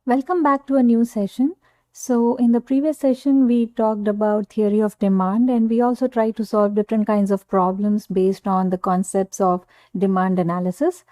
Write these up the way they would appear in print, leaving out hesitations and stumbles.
Welcome back to a new session. So in the previous session, we talked about theory of demand, and we also tried to solve different kinds of problems based on the concepts of demand analysis.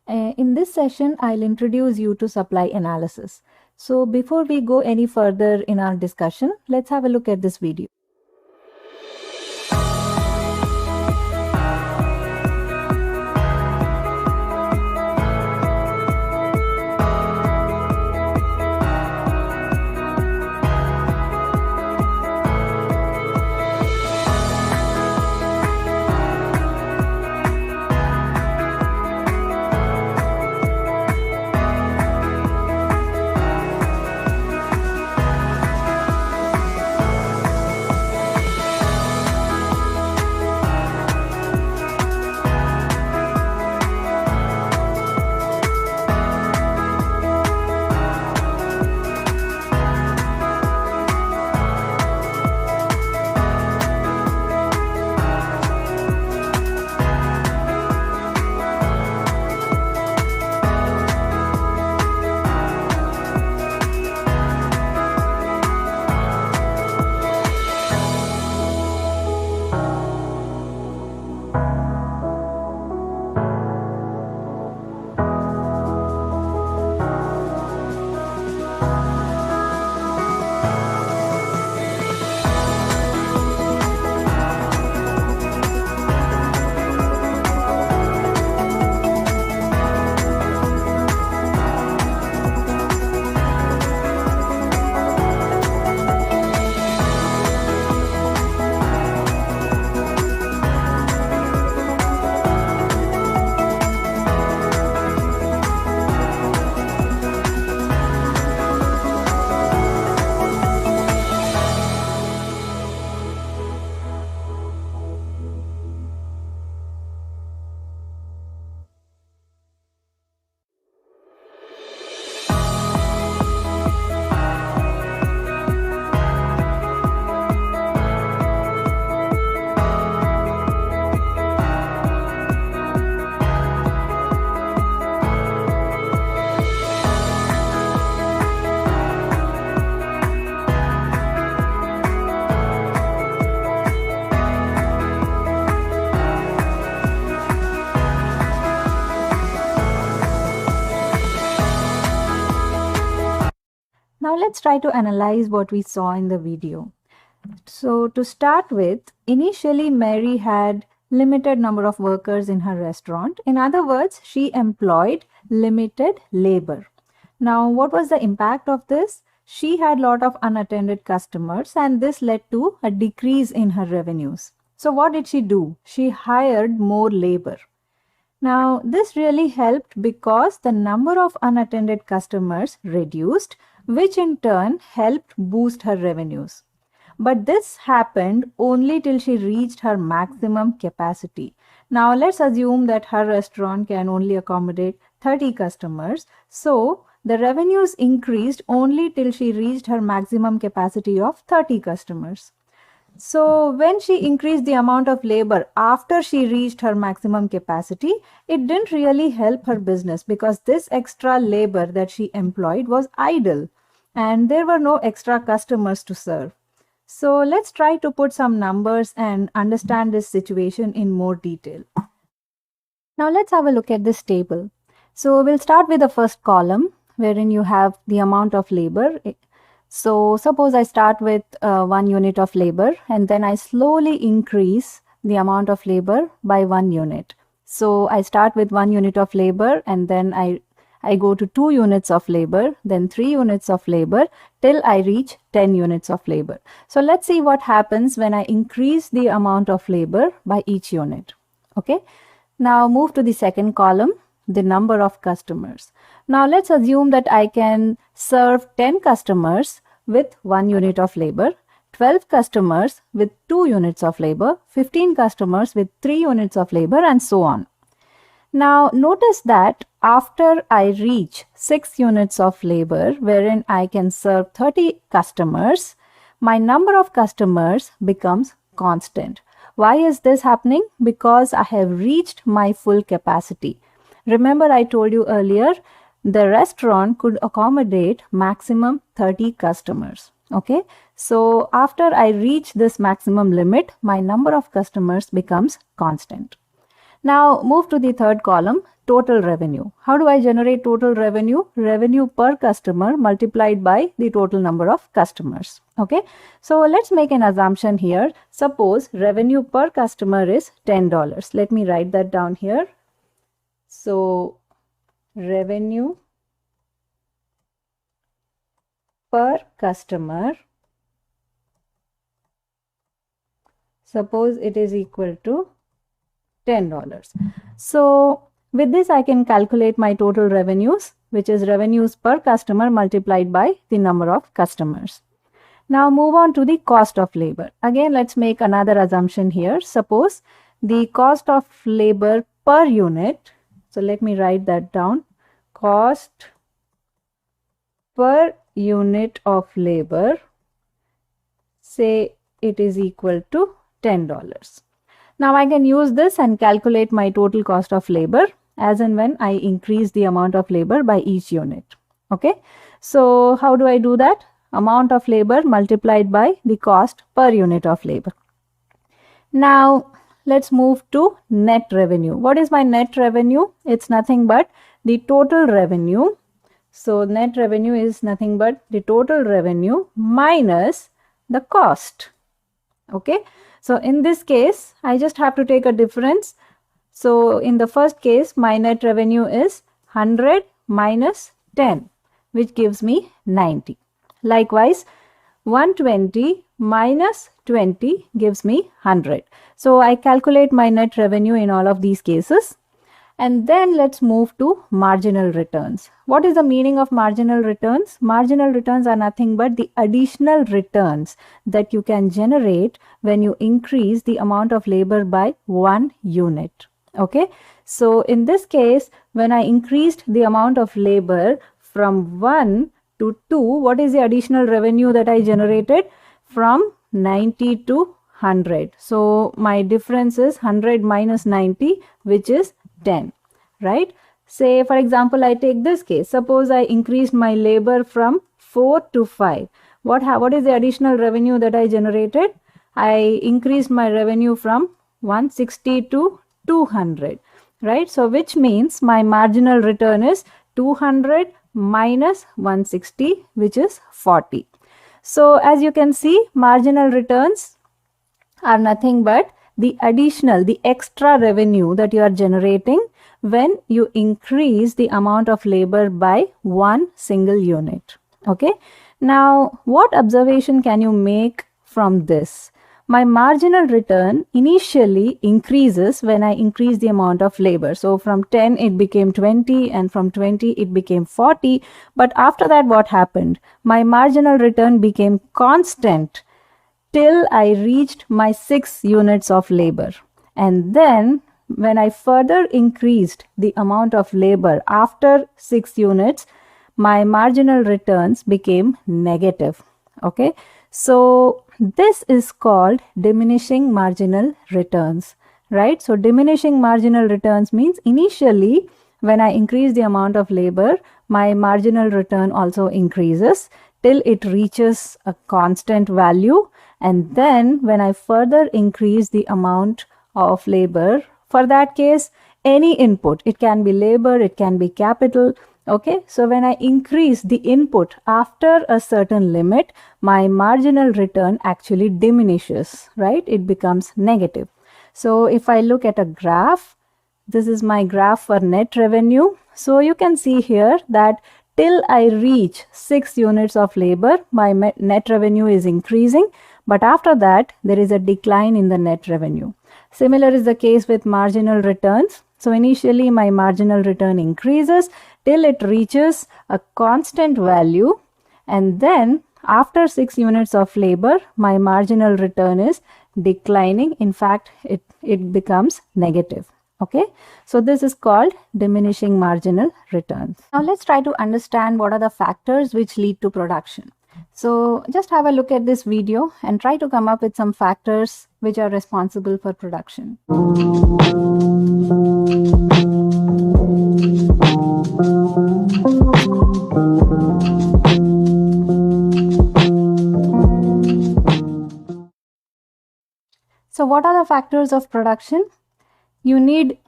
In this session, I'll introduce you to supply analysis. So before we go any further in our discussion, let's have a look at this video. Now let's try to analyze what we saw in the video. So to start with, initially Mary had limited number of workers in her restaurant. In other words, she employed limited labor. Now what was the impact of this? She had a lot of unattended customers, and this led to a decrease in her revenues. So what did she do? She hired more labor. Now, this really helped because the number of unattended customers reduced, which in turn helped boost her revenues. But this happened only till she reached her maximum capacity. Now, let's assume that her restaurant can only accommodate 30 customers. So, the revenues increased only till she reached her maximum capacity of 30 customers. So when she increased the amount of labor after she reached her maximum capacity, it didn't really help her business because this extra labor that she employed was idle and there were no extra customers to serve. So let's try to put some numbers and understand this situation in more detail. Now let's have a look at this table. So we'll start with the first column wherein you have the amount of labor. So suppose I start with 1 unit of labor and then I slowly increase the amount of labor by 1 unit. So I start with 1 unit of labor and then I go to 2 units of labor, then 3 units of labor till I reach 10 units of labor. So let's see what happens when I increase the amount of labor by each unit. Okay. Now move to the second column, the number of customers. Now let's assume that I can serve 10 customers with 1 unit of labor, 12 customers with 2 units of labor, 15 customers with 3 units of labor, and so on. Now notice that after I reach 6 units of labor wherein I can serve 30 customers, my number of customers becomes constant. Why is this happening? Because I have reached my full capacity. Remember I told you earlier, the restaurant could accommodate maximum 30 customers. Okay, so after I reach this maximum limit, my number of customers becomes constant. Now move to the third column, total revenue. How do I generate total revenue? Revenue per customer multiplied by the total number of customers. Okay, so let's make an assumption here. Suppose revenue per customer is $10. Let me write that down here. So revenue per customer, suppose it is equal to $10. So with this I can calculate my total revenues, which is revenues per customer multiplied by the number of customers. Now move on to the cost of labor. Again, let's make another assumption here. Suppose the cost of labor per unit, so let me write that down, cost per unit of labor, say it is equal to $10. Now I can use this and calculate my total cost of labor as and when I increase the amount of labor by each unit. Okay, so how do I do that? Amount of labor multiplied by the cost per unit of labor. Now let's move to net revenue. What is my net revenue? It's nothing but the total revenue. So net revenue is nothing but the total revenue minus the cost. Okay, so in this case I just have to take a difference. So in the first case my net revenue is 100 minus 10, which gives me 90. Likewise 120 minus 20 gives me 100. So I calculate my net revenue in all of these cases. And then let's move to marginal returns. What is the meaning of marginal returns? Marginal returns are nothing but the additional returns that you can generate when you increase the amount of labor by 1 unit. Okay, so in this case, when I increased the amount of labor from 1 to 2, what is the additional revenue that I generated? From 90 to 100. So my difference is 100 minus 90, which is 10, right? Say for example, I take this case. Suppose I increased my labor from 4 to 5. What is the additional revenue that I generated? I increased my revenue from 160 to 200, right? So which means my marginal return is 200 minus 160, which is 40. So as you can see, marginal returns are nothing but the additional, the extra revenue that you are generating when you increase the amount of labor by 1 single unit. Okay, now what observation can you make from this? My marginal return initially increases when I increase the amount of labor. So from 10 it became 20, and from 20 it became 40. But after that, what happened? My marginal return became constant till I reached my 6 units of labor. And then when I further increased the amount of labor after 6 units, my marginal returns became negative. Okay, so this is called diminishing marginal returns, right? So diminishing marginal returns means initially when I increase the amount of labor, my marginal return also increases till it reaches a constant value. And then when I further increase the amount of labor, for that case, any input, it can be labor, it can be capital. Okay, so when I increase the input after a certain limit, my marginal return actually diminishes, right? It becomes negative. So if I look at a graph, this is my graph for net revenue. So you can see here that till I reach 6 units of labor, my net revenue is increasing. But after that, there is a decline in the net revenue. Similar is the case with marginal returns. So initially my marginal return increases till it reaches a constant value, and then after 6 units of labor, my marginal return is declining. In fact, it becomes negative. Okay, so this is called diminishing marginal returns. Now let's try to understand what are the factors which lead to production. So just have a look at this video and try to come up with some factors which are responsible for production. what are the factors of production? You need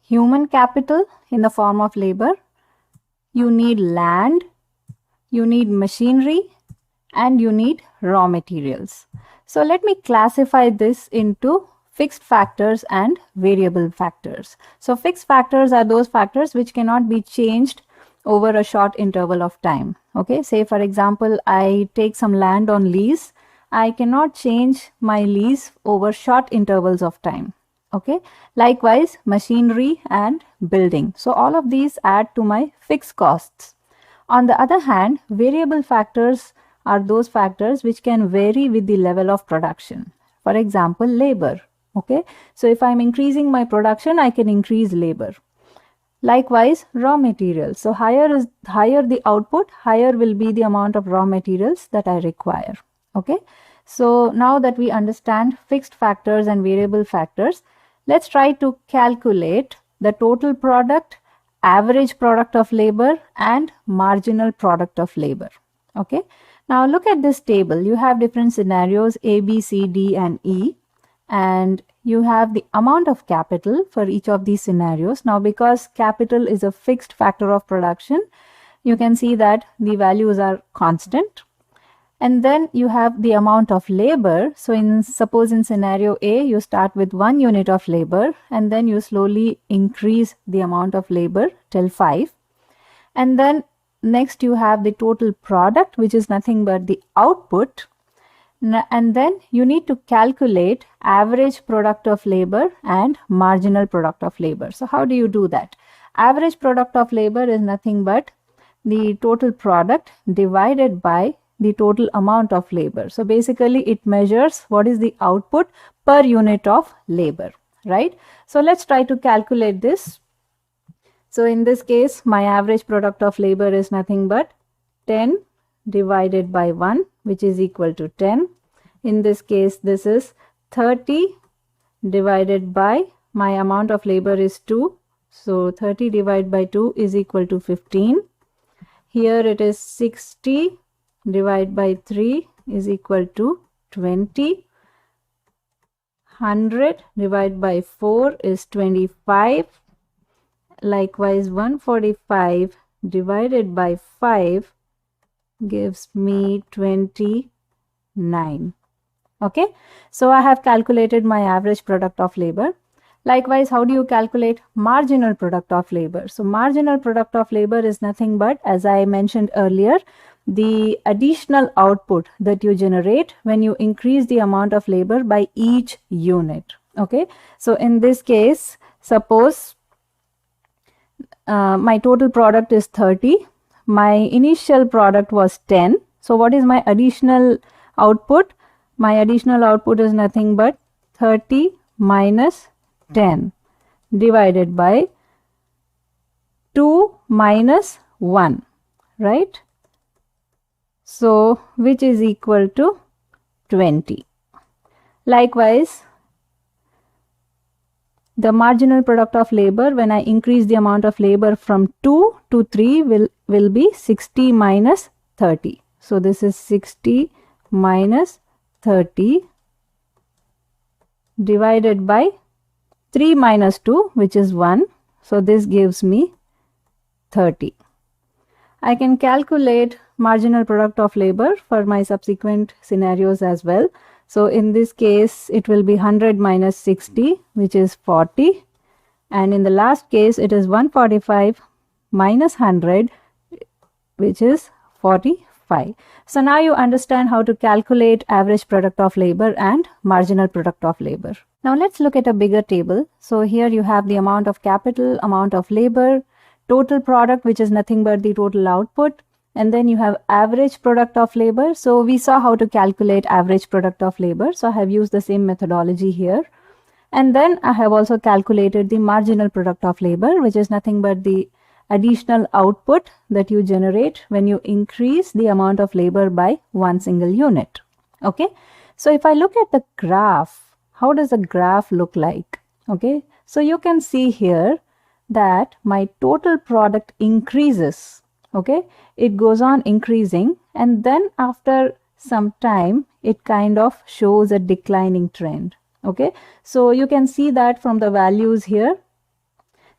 human capital in the form of labor, you need land, you need machinery, and you need raw materials. So let me classify this into fixed factors and variable factors. So fixed factors are those factors which cannot be changed over a short interval of time. Okay, say for example, I take some land on lease. I cannot change my lease over short intervals of time. Okay, likewise machinery and building. So all of these add to my fixed costs. On the other hand, variable factors are those factors which can vary with the level of production. For example, labor. Okay, so if I'm increasing my production, I can increase labor. Likewise, raw materials. So higher the output, higher will be the amount of raw materials that I require. Okay, so now that we understand fixed factors and variable factors, let's try to calculate the total product, average product of labor, and marginal product of labor. Okay, now look at this table. You have different scenarios A, B, C, D, and E, and you have the amount of capital for each of these scenarios. Now, because capital is a fixed factor of production, you can see that the values are constant. And then you have the amount of labor. So suppose in scenario A, you start with 1 unit of labor and then you slowly increase the amount of labor till 5. And then next you have the total product, which is nothing but the output. And then you need to calculate average product of labor and marginal product of labor. So how do you do that? Average product of labor is nothing but the total product divided by the total amount of labor. So basically it measures what is the output per unit of labor, right? So let's try to calculate this. So in this case, my average product of labor is nothing but 10 divided by 1, which is equal to 10. In this case, this is 30 divided by my amount of labor is 2. So 30 divided by 2 is equal to 15. Here it is 60 divided by 3 is equal to 20. 100 divided by 4 is 25. Likewise, 145 divided by 5 gives me 29. Okay, so I have calculated my average product of labor. Likewise, how do you calculate marginal product of labor? So marginal product of labor is nothing but, as I mentioned earlier, the additional output that you generate when you increase the amount of labor by each unit. Okay, so in this case, suppose my total product is 30. My initial product was 10. So what is my additional output? My additional output is nothing but 30 minus 10 divided by 2 minus 1, right? So which is equal to 20. Likewise, the marginal product of labor, when I increase the amount of labor from 2 to 3 will be 60 minus 30. So this is 60 minus 30 divided by 3 minus 2, which is 1. So this gives me 30. I can calculate marginal product of labor for my subsequent scenarios as well. So in this case, it will be 100 minus 60, which is 40. And in the last case, it is 145 minus 100, which is 45. So now you understand how to calculate average product of labor and marginal product of labor. Now let's look at a bigger table. So here you have the amount of capital, amount of labor, total product, which is nothing but the total output. And then you have average product of labor. So we saw how to calculate average product of labor. So I have used the same methodology here. And then I have also calculated the marginal product of labor, which is nothing but the additional output that you generate when you increase the amount of labor by one single unit. Okay. So if I look at the graph, how does the graph look like? Okay. So you can see here that my total product increases. Okay, it goes on increasing, and then after some time it kind of shows a declining trend. Okay, so you can see that from the values here.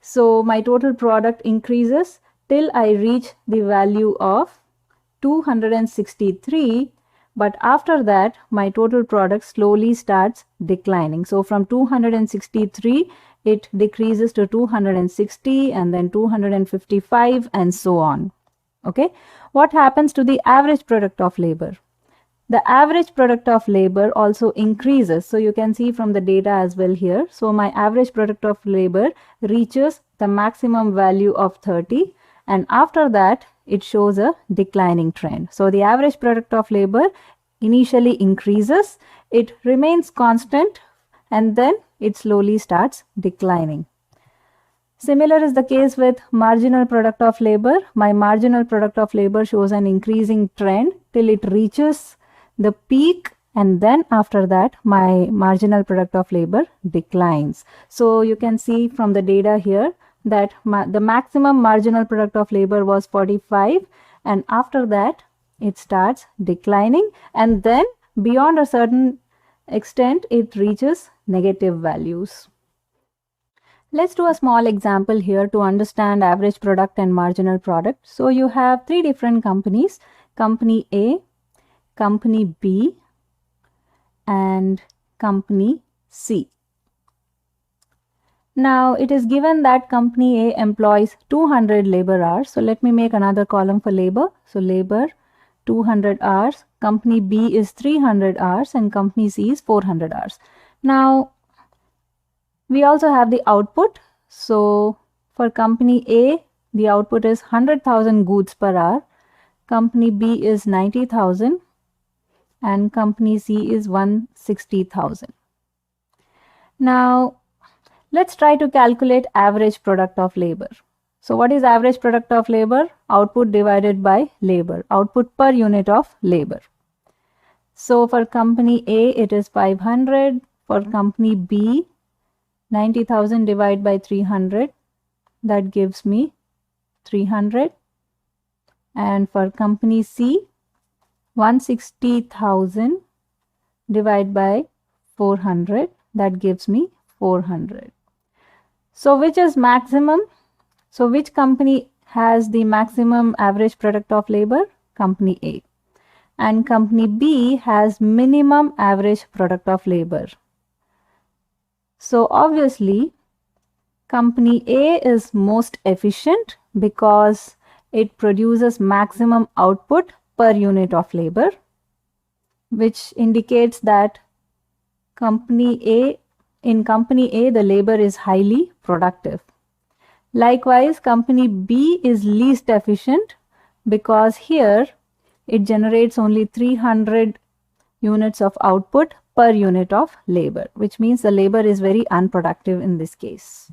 So my total product increases till I reach the value of 263, but after that my total product slowly starts declining. So from 263 it decreases to 260 and then 255 and so on. Okay, what happens to the average product of labor? The average product of labor also increases. So you can see from the data as well here. So my average product of labor reaches the maximum value of 30, and after that it shows a declining trend. So the average product of labor initially increases, it remains constant, and then it slowly starts declining. Similar is the case with marginal product of labor. My marginal product of labor shows an increasing trend till it reaches the peak, and then after that my marginal product of labor declines. So you can see from the data here that the maximum marginal product of labor was 45, and after that it starts declining, and then beyond a certain extent it reaches negative values. Let's do a small example here to understand average product and marginal product. So you have three different companies, company A, company B, and company C. Now it is given that company A employs 200 labor hours. So let me make another column for labor. So labor 200 hours, company B is 300 hours, and company C is 400 hours. Now we also have the output. So for company A, the output is 100,000 goods per hour, company B is 90,000, and company C is 160,000. Now let's try to calculate average product of labor. So what is average product of labor? Output divided by labor, output per unit of labor. So for company A it is 500, for company B 90,000 divided by 300, that gives me 300, and for company C 160,000 divided by 400, that gives me 400. So which is maximum? So which company has the maximum average product of labor? Company A. And company B has minimum average product of labor. So obviously company A is most efficient because it produces maximum output per unit of labor, which indicates that in company A the labor is highly productive. Likewise, company B is least efficient because here it generates only 300 units of output per unit of labor, which means the labor is very unproductive in this case.